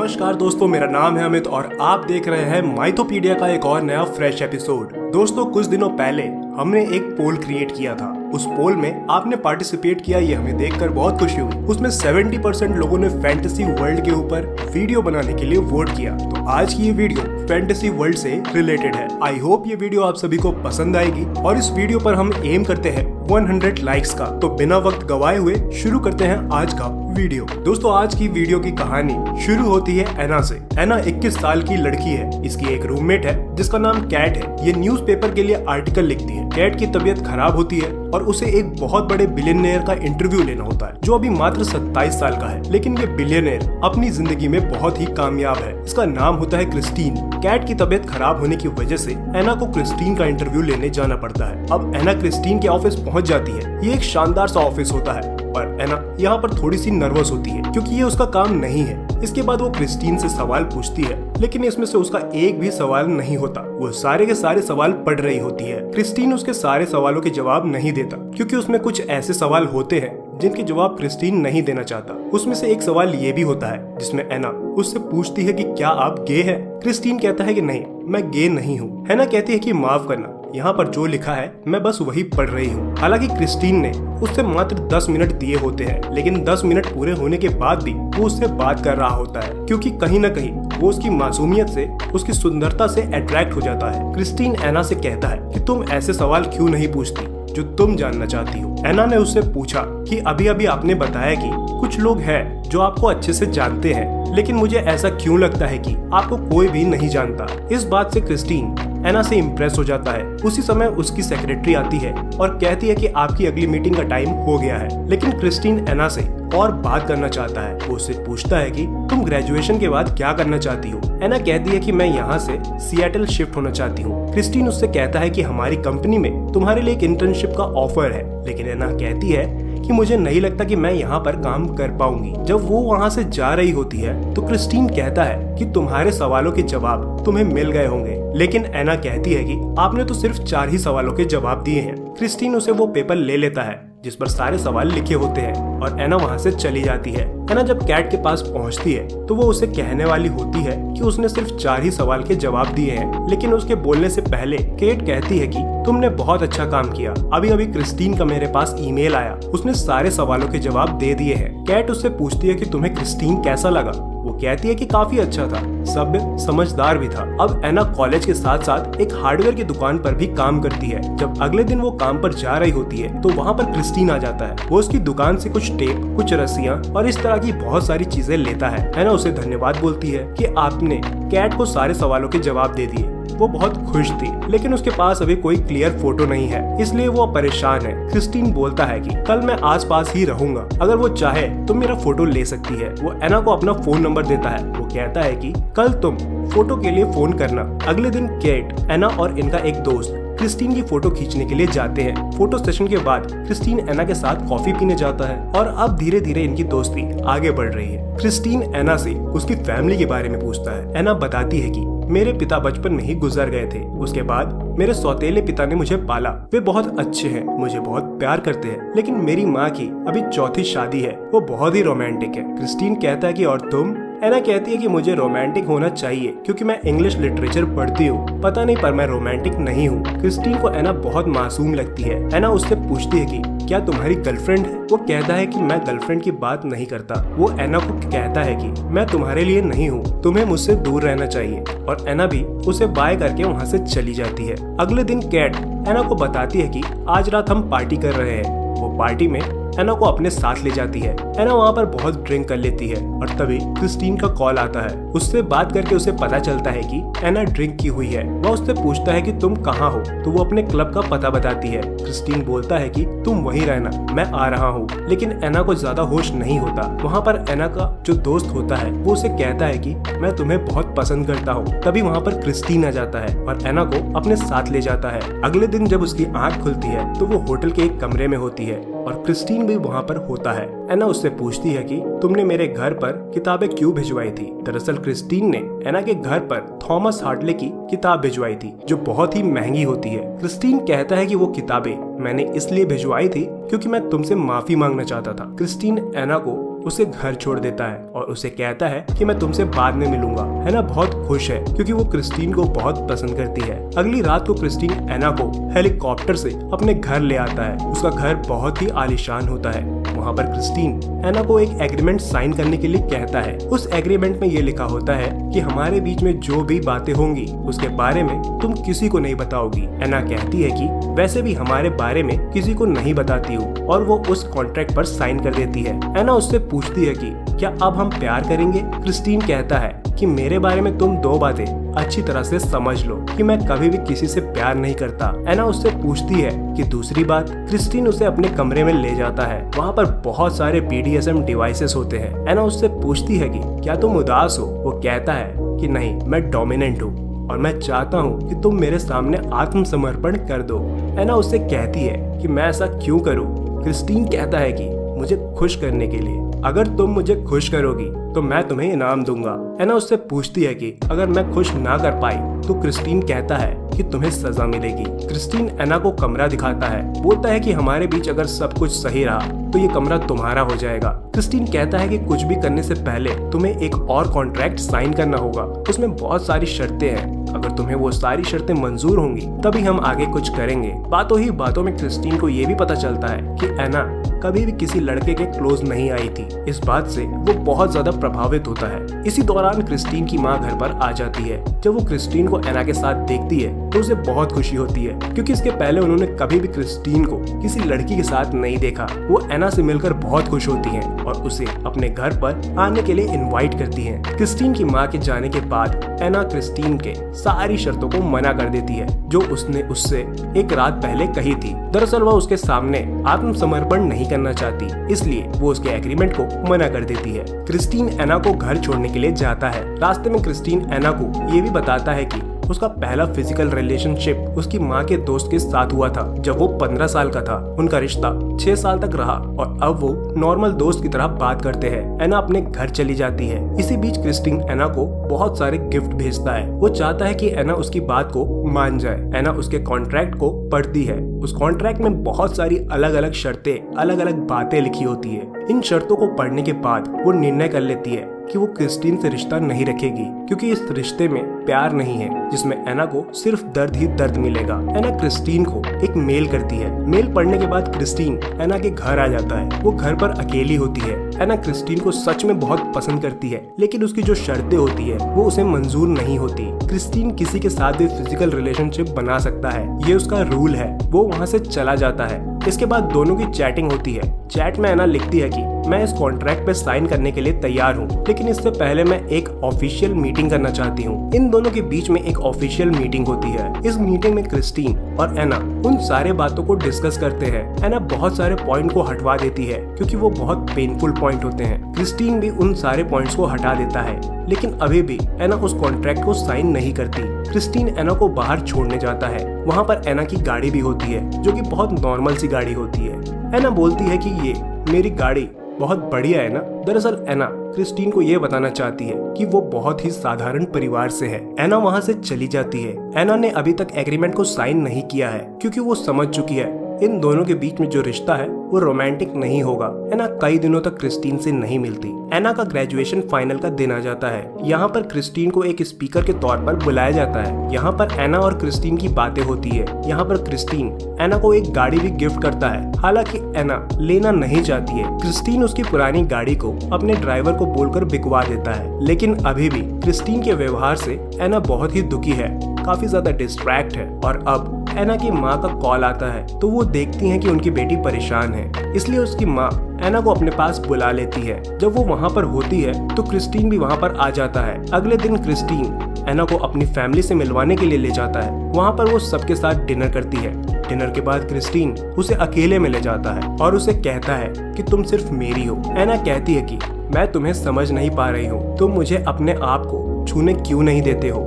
नमस्कार दोस्तों, मेरा नाम है अमित और आप देख रहे हैं माइथोपीडिया का एक और नया फ्रेश एपिसोड। दोस्तों, कुछ दिनों पहले हमने एक पोल क्रिएट किया था। उस पोल में आपने पार्टिसिपेट किया, ये हमें देखकर बहुत खुशी हुई। उसमें 70% लोगों ने फैंटेसी वर्ल्ड के ऊपर वीडियो बनाने के लिए वोट किया। तो आज की ये वीडियो फैंटेसी वर्ल्ड से रिलेटेड है। आई होप ये वीडियो आप सभी को पसंद आएगी और इस वीडियो पर हम एम करते हैं 100 लाइक्स का। तो बिना वक्त गवाए हुए शुरू करते हैं आज का वीडियो। दोस्तों, आज की वीडियो की कहानी शुरू होती है एना से। एना 21 साल की लड़की है। इसकी एक रूममेट है जिसका नाम कैट है। ये न्यूज़पेपर के लिए आर्टिकल लिखती है। कैट की तबीयत खराब होती है और उसे एक बहुत बड़े बिलियनियर का इंटरव्यू लेना होता है, जो अभी मात्र 27 साल का है। लेकिन ये बिलियनियर अपनी जिंदगी में बहुत ही कामयाब है। इसका नाम होता है क्रिस्टीन। कैट की तबीयत खराब होने की वजह से एना को क्रिस्टीन का इंटरव्यू लेने जाना पड़ता है। अब एना क्रिस्टीन के ऑफिस पहुंच जाती है। ये एक शानदार सा ऑफिस होता है और एना यहाँ पर थोड़ी सी नर्वस होती है क्योंकि ये उसका काम नहीं है। इसके बाद वो क्रिस्टीन से सवाल पूछती है, लेकिन इसमें से उसका एक भी सवाल नहीं होता। वो सारे के सारे सवाल पढ़ रही होती है। क्रिस्टीन उसके सारे सवालों के जवाब नहीं देता क्योंकि उसमें कुछ ऐसे सवाल होते हैं जिनके जवाब क्रिस्टीन नहीं देना चाहता। उसमें से एक सवाल ये भी होता है जिसमें एना उससे पूछती है कि क्या आप गे हैं? क्रिस्टीन कहता है कि नहीं, मैं गे नहीं हूँ। एना कहती है कि माफ करना, यहाँ पर जो लिखा है मैं बस वही पढ़ रही हूँ। हालांकि क्रिस्टीन ने उससे मात्र 10 मिनट दिए होते हैं, लेकिन 10 मिनट पूरे होने के बाद भी वो उससे बात कर रहा होता है क्योंकि कहीं न कहीं वो उसकी मासूमियत से, उसकी सुंदरता से अट्रैक्ट हो जाता है। क्रिस्टीन एना से कहता है कि तुम ऐसे सवाल क्यों नहीं पूछती जो तुम जानना चाहती हो। एना ने उससे पूछा कि अभी अभी आपने बताया कि कुछ लोग हैं जो आपको अच्छे से जानते हैं, लेकिन मुझे ऐसा क्यों लगता है कि आपको कोई भी नहीं जानता। इस बात से क्रिस्टीन एना से इम्प्रेस हो जाता है। उसी समय उसकी सेक्रेटरी आती है और कहती है कि आपकी अगली मीटिंग का टाइम हो गया है। लेकिन क्रिस्टीन एना से और बात करना चाहता है। वो उससे पूछता है कि तुम ग्रेजुएशन के बाद क्या करना चाहती हो? एना कहती है कि मैं यहाँ से सिएटल शिफ्ट होना चाहती हूँ। क्रिस्टीन उससे कहता है कि हमारी कंपनी में तुम्हारे लिए एक इंटर्नशिप का ऑफर है, लेकिन एना कहती है कि मुझे नहीं लगता कि मैं यहाँ पर काम कर पाऊंगी। जब वो वहाँ से जा रही होती है तो क्रिस्टीन कहता है कि तुम्हारे सवालों के जवाब तुम्हें मिल गए होंगे, लेकिन एना कहती है कि आपने तो सिर्फ 4 ही सवालों के जवाब दिए हैं। क्रिस्टीन उसे वो पेपर ले लेता है जिस पर सारे सवाल लिखे होते हैं और एना वहाँ से चली जाती है। एना जब कैट के पास पहुँचती है तो वो उसे कहने वाली होती है कि उसने सिर्फ 4 ही सवाल के जवाब दिए हैं, लेकिन उसके बोलने से पहले केट कहती है कि तुमने बहुत अच्छा काम किया। अभी अभी क्रिस्टीन का मेरे पास ईमेल आया, उसने सारे सवालों के जवाब दे दिए हैं। कैट उससे पूछती है कि तुम्हें क्रिस्टीन कैसा लगा? वो कहती है कि काफी अच्छा था, सभ्य, समझदार भी था। अब एना कॉलेज के साथ साथ एक हार्डवेयर की दुकान पर भी काम करती है। जब अगले दिन वो काम पर जा रही होती है तो वहाँ पर क्रिस्टीन आ जाता है। वो उसकी दुकान से कुछ टेप, कुछ रस्सियाँ और इस तरह की बहुत सारी चीजें लेता है। एना उसे धन्यवाद बोलती है कि आपने कैट को सारे सवालों के जवाब दे दिए। वो बहुत खुश थी, लेकिन उसके पास अभी कोई क्लियर फोटो नहीं है, इसलिए वो परेशान है। क्रिस्टीन बोलता है कि कल मैं आसपास ही रहूंगा, अगर वो चाहे तो मेरा फोटो ले सकती है। वो एना को अपना फोन नंबर देता है। वो कहता है कि कल तुम फोटो के लिए फोन करना। अगले दिन केट, एना और इनका एक दोस्त क्रिस्टीन की फोटो खींचने के लिए जाते हैं। फोटो सेशन के बाद क्रिस्टीन एना के साथ कॉफी पीने जाता है और अब धीरे धीरे इनकी दोस्ती आगे बढ़ रही है। क्रिस्टीन एना से उसकी फैमिली के बारे में पूछता है। एना बताती है कि मेरे पिता बचपन में ही गुजर गए थे। उसके बाद मेरे सौतेले पिता ने मुझे पाला। वे बहुत अच्छे हैं, मुझे बहुत प्यार करते हैं, लेकिन मेरी माँ की अभी 4थी शादी है। वो बहुत ही रोमांटिक है। क्रिस्टीन कहता है कि और तुम? एना कहती है कि मुझे रोमांटिक होना चाहिए क्योंकि मैं इंग्लिश लिटरेचर पढ़ती हूँ, पता नहीं पर मैं रोमांटिक नहीं हूँ। क्रिस्टीन को एना बहुत मासूम लगती है। एना उससे पूछती है कि क्या तुम्हारी गर्लफ्रेंड है? वो कहता है कि मैं गर्लफ्रेंड की बात नहीं करता। वो एना को कहता है कि मैं तुम्हारे लिए नहीं हूँ, तुम्हें मुझसे दूर रहना चाहिए, और एना भी उसे बाय करके वहाँ से चली जाती है। अगले दिन कैट एना को बताती है कि आज रात हम पार्टी कर रहे हैं। वो पार्टी में एना को अपने साथ ले जाती है। एना वहाँ पर बहुत ड्रिंक कर लेती है और तभी क्रिस्टीन का कॉल आता है। उससे बात करके उसे पता चलता है कि एना ड्रिंक की हुई है। वह उससे पूछता है कि तुम कहाँ हो, तो वो अपने क्लब का पता बताती है। क्रिस्टीन बोलता है कि तुम वहीं रहना, मैं आ रहा हूँ, लेकिन एना को ज्यादा होश नहीं होता। वहाँ पर एना का जो दोस्त होता है वो उसे कहता है कि मैं तुम्हें बहुत पसंद करता हूँ। तभी वहाँ पर क्रिस्टीन आ जाता है और एना को अपने साथ ले जाता है। अगले दिन जब उसकी आँख खुलती है तो वो होटल के एक कमरे में होती है और क्रिस्टीन भी वहाँ पर होता है। एना उससे पूछती है कि तुमने मेरे घर पर किताबें क्यों भिजवाई थी। दरअसल क्रिस्टीन ने एना के घर पर थॉमस हार्टले की किताब भिजवाई थी जो बहुत ही महंगी होती है। क्रिस्टीन कहता है कि वो किताबें मैंने इसलिए भिजवाई थी क्योंकि मैं तुमसे माफी मांगना चाहता था। क्रिस्टीन एना को उसे घर छोड़ देता है और उसे कहता है कि मैं तुमसे बाद में मिलूंगा। एना बहुत खुश है क्योंकि वो क्रिस्टीन को बहुत पसंद करती है। अगली रात को क्रिस्टीन एना को हेलीकॉप्टर से अपने घर ले आता है। उसका घर बहुत ही आलीशान होता है। वहाँ पर क्रिस्टीन एना को एक एग्रीमेंट साइन करने के लिए कहता है। उस एग्रीमेंट में ये लिखा होता है कि हमारे बीच में जो भी बातें होंगी उसके बारे में तुम किसी को नहीं बताओगी। एना कहती है कि वैसे भी हमारे बारे में किसी को नहीं बताती हूँ और वो उस कॉन्ट्रैक्ट पर साइन कर देती है। एना उससे पूछती है कि क्या अब हम प्यार करेंगे। क्रिस्टीन कहता है कि मेरे बारे में तुम दो बातें अच्छी तरह से समझ लो कि मैं कभी भी किसी से प्यार नहीं करता। एना उससे पूछती है कि दूसरी बात। क्रिस्टीन उसे अपने कमरे में ले जाता है। वहाँ पर बहुत सारे BDSM डिवाइसेस होते हैं। एना उससे पूछती है कि क्या तुम उदास हो। वो कहता है कि नहीं, मैं डोमिनेंट हूँ और मैं चाहता हूँ कि तुम मेरे सामने आत्मसमर्पण कर दो। एना उससे कहती है कि मैं ऐसा क्यों करूँ। क्रिस्टीन कहता है कि मुझे खुश करने के लिए। अगर तुम मुझे खुश करोगी तो मैं तुम्हें इनाम दूंगा। एना उससे पूछती है कि अगर मैं खुश ना कर पाई तो क्रिस्टीन कहता है कि तुम्हें सजा मिलेगी। क्रिस्टीन एना को कमरा दिखाता है। बोलता है कि हमारे बीच अगर सब कुछ सही रहा तो ये कमरा तुम्हारा हो जाएगा। क्रिस्टीन कहता है कि कुछ भी करने से पहले तुम्हें एक और कॉन्ट्रैक्ट साइन करना होगा। उसमें बहुत सारी शर्तें हैं। अगर तुम्हें वो सारी शर्तें मंजूर होंगी तभी हम आगे कुछ करेंगे। बातों ही बातों में क्रिस्टीन को ये भी पता चलता है कि एना कभी भी किसी लड़के के क्लोज नहीं आई थी। इस बात से वो बहुत ज्यादा प्रभावित होता है। इसी दौरान क्रिस्टीन की माँ घर पर आ जाती है। जब वो क्रिस्टीन को एना के साथ देखती है तो उसे बहुत खुशी होती है क्योंकि इसके पहले उन्होंने कभी भी क्रिस्टीन को किसी लड़की के साथ नहीं देखा। वो एना से मिलकर बहुत खुश होती है और उसे अपने घर पर आने के लिए इनवाइट करती है। क्रिस्टीन की माँ के जाने के बाद एना क्रिस्टीन के सारी शर्तों को मना कर देती है जो उसने उससे एक रात पहले कही थी। दरअसल वह उसके सामने आत्मसमर्पण नहीं करना चाहती, इसलिए वो उसके एग्रीमेंट को मना कर देती है। क्रिस्टीन एना को घर छोड़ने के लिए जाता है। रास्ते में क्रिस्टीन एना को ये भी बताता है कि उसका पहला फिजिकल रिलेशनशिप उसकी माँ के दोस्त के साथ हुआ था जब वो 15 साल का था। उनका रिश्ता 6 साल तक रहा और अब वो नॉर्मल दोस्त की तरह बात करते हैं। एना अपने घर चली जाती है। इसी बीच क्रिस्टीन एना को बहुत सारे गिफ्ट भेजता है। वो चाहता है कि एना उसकी बात को मान जाए। एना उसके कॉन्ट्रैक्ट को पढ़ती है। उस कॉन्ट्रैक्ट में बहुत सारी अलग अलग शर्तें, अलग अलग बातें लिखी होती है। इन शर्तों को पढ़ने के बाद वो निर्णय कर लेती है कि वो क्रिस्टीन से रिश्ता नहीं रखेगी क्योंकि इस रिश्ते में प्यार नहीं है जिसमें एना को सिर्फ दर्द ही दर्द मिलेगा। एना क्रिस्टीन को एक मेल करती है। मेल पढ़ने के बाद क्रिस्टीन एना के घर आ जाता है। वो घर पर अकेली होती है। एना क्रिस्टीन को सच में बहुत पसंद करती है लेकिन उसकी जो शर्तें होती है वो उसे मंजूर नहीं होती। क्रिस्टीन किसी के साथ भी फिजिकल रिलेशनशिप बना सकता है, ये उसका रूल है। वो वहाँ से चला जाता है। इसके बाद दोनों की चैटिंग होती है। चैट में एना लिखती है कि मैं इस कॉन्ट्रैक्ट पे साइन करने के लिए तैयार हूँ लेकिन इससे पहले मैं एक ऑफिशियल मीटिंग करना चाहती हूँ। इन दोनों के बीच में एक ऑफिशियल मीटिंग होती है। इस मीटिंग में क्रिस्टीन और एना उन सारे बातों को डिस्कस करते हैं। एना बहुत सारे पॉइंट को हटवा देती है क्योंकि वो बहुत पेनफुल पॉइंट होते हैं। क्रिस्टीन भी उन सारे पॉइंट्स को हटा देता है लेकिन अभी भी एना उस कॉन्ट्रैक्ट को साइन नहीं करती। क्रिस्टीन एना को बाहर छोड़ने जाता है। वहाँ पर एना की गाड़ी भी होती है जो कि बहुत नॉर्मल सी गाड़ी होती है। एना बोलती है कि ये मेरी गाड़ी बहुत बढ़िया है ना। दरअसल एना क्रिस्टीन को ये बताना चाहती है कि वो बहुत ही साधारण परिवार से है। एना वहाँ से चली जाती है। एना ने अभी तक एग्रीमेंट को साइन नहीं किया है क्योंकि वो समझ चुकी है इन दोनों के बीच में जो रिश्ता है वो रोमांटिक नहीं होगा। एना कई दिनों तक क्रिस्टीन से नहीं मिलती। एना का ग्रेजुएशन फाइनल का दिन आ जाता है। यहाँ पर क्रिस्टीन को एक स्पीकर के तौर पर बुलाया जाता है। यहाँ पर एना और क्रिस्टीन की बातें होती है। यहाँ पर क्रिस्टीन एना को एक गाड़ी भी गिफ्ट करता है, हालांकि एना लेना नहीं चाहती है। क्रिस्टीन उसकी पुरानी गाड़ी को अपने ड्राइवर को बोलकर बिकवा देता है लेकिन अभी भी क्रिस्टीन के व्यवहार से एना बहुत ही दुखी है, काफी ज्यादा डिस्ट्रैक्ट है। और अब एना की माँ का कॉल आता है तो वो देखती हैं कि उनकी बेटी परेशान है, इसलिए उसकी माँ एना को अपने पास बुला लेती है। जब वो वहाँ पर होती है तो क्रिस्टीन भी वहाँ पर आ जाता है। अगले दिन क्रिस्टीन एना को अपनी फैमिली से मिलवाने के लिए ले जाता है। वहाँ पर वो सबके साथ डिनर करती है। डिनर के बाद क्रिस्टीन उसे अकेले में ले जाता है और उसे कहता है कि तुम सिर्फ मेरी हो। एना कहती है कि मैं तुम्हें समझ नहीं पा रही हूँ, तुम मुझे अपने आप को छूने क्यों नहीं देते हो,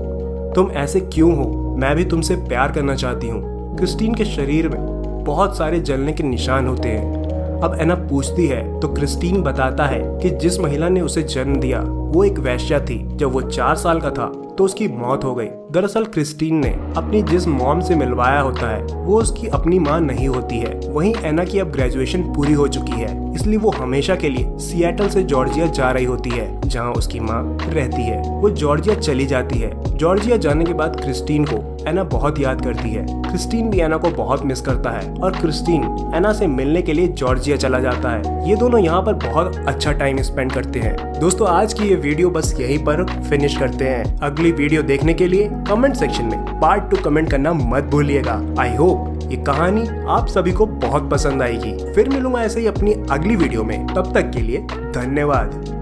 तुम ऐसे क्यों हो, मैं भी तुमसे प्यार करना चाहती हूँ। क्रिस्टीन के शरीर में बहुत सारे जलने के निशान होते हैं। अब एना पूछती है तो क्रिस्टीन बताता है कि जिस महिला ने उसे जन्म दिया वो एक वेश्या थी। जब वो 4 साल का था तो उसकी मौत हो गई। दरअसल क्रिस्टीन ने अपनी जिस मॉम से मिलवाया होता है वो उसकी अपनी माँ नहीं होती है। वहीं एना की अब ग्रेजुएशन पूरी हो चुकी है, इसलिए वो हमेशा के लिए सिएटल से जॉर्जिया जा रही होती है जहाँ उसकी माँ रहती है। वो जॉर्जिया चली जाती है। जॉर्जिया जाने के बाद क्रिस्टीन को एना बहुत याद करती है। क्रिस्टीन भी एना को बहुत मिस करता है और क्रिस्टीन एना से मिलने के लिए जॉर्जिया चला जाता है। ये दोनों यहाँ पर बहुत अच्छा टाइम स्पेंड करते हैं। दोस्तों आज की ये वीडियो बस यहीं पर फिनिश करते हैं। अगली वीडियो देखने के लिए कमेंट सेक्शन में पार्ट 2 कमेंट करना मत भूलिएगा। आई होप ये कहानी आप सभी को बहुत पसंद आएगी। फिर मिलूंगा ऐसे ही अपनी अगली वीडियो में। तब तक के लिए धन्यवाद।